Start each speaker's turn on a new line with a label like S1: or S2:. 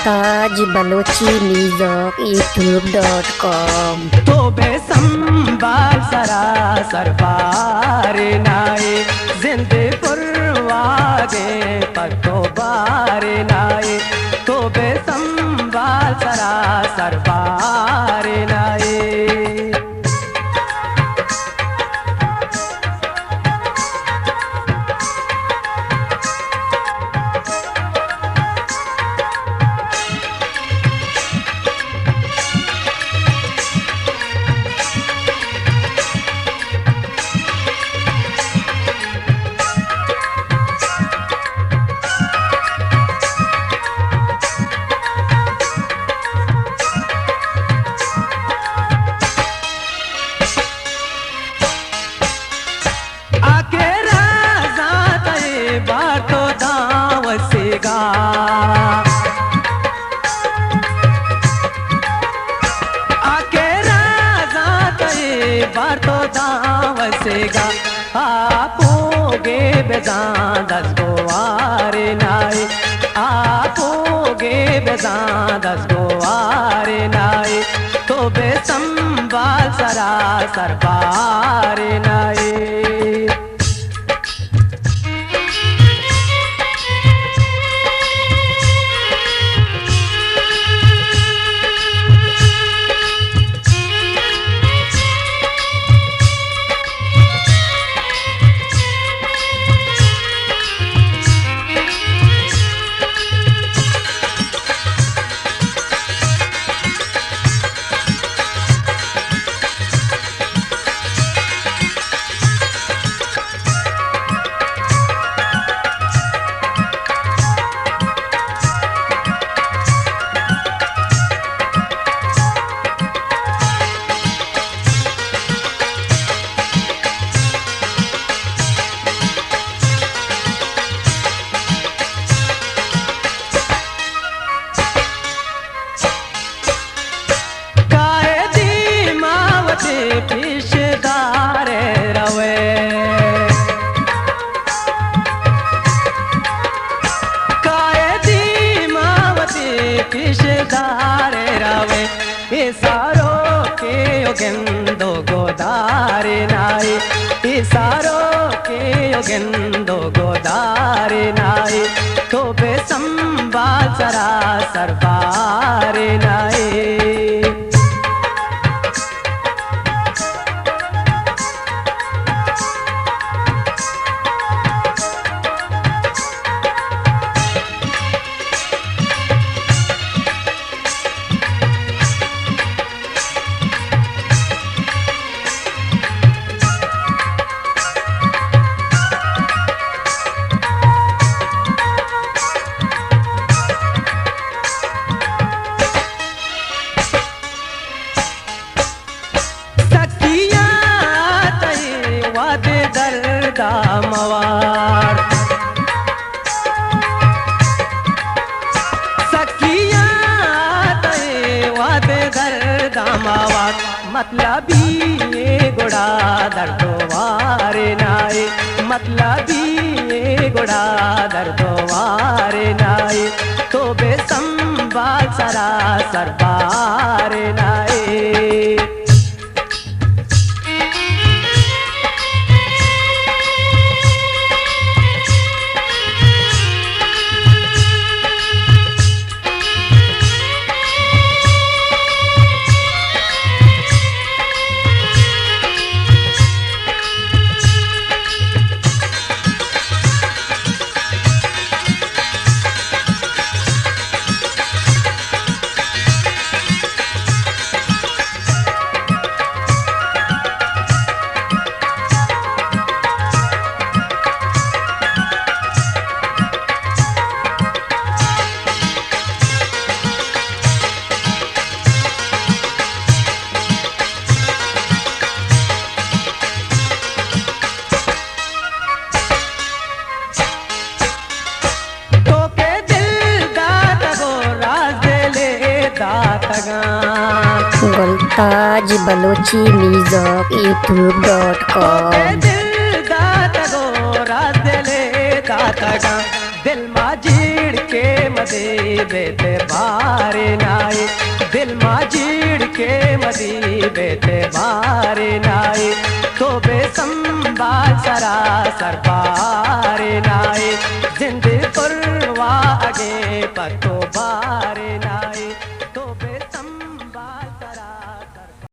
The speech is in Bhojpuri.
S1: Mumtaz Balochi music youtube.com।
S2: तो बेसंबाल सरासर बारे नाए जिंदे पुरवागे पतो बारे नाए तो बेसंबाल सरासर बारे नाए। बार तो दावसेगा आपोगे बेजान दस गोवारे नाए आपोगे बेजान दस गोवारे नाए तो बेसंबाल सरासर बारे नाए। पेशदारे रवे कायदी मावती पेशदारे रवे ये सारो के योगेंदो गोदारे नाए ये सारो के योगेंदो गोदारे नाए तो बेसंबाल सरासर बारे नाए। मवार सखिया तय वादे दर्द मवार मतलबी ये गुड़ा दर्दो वारे नाए मतलबी ये गुड़ा दर्दो वारे नाए तो बेसंबाल सरासर बारे नाए।
S1: Mumtaz Balochi music youtube.com।
S2: दिल माजीड़ के मदी बेते बारे नाए दिल माजीड़ के मदी बेते बारे नाए तो बे संभाल सरासर बारे नाए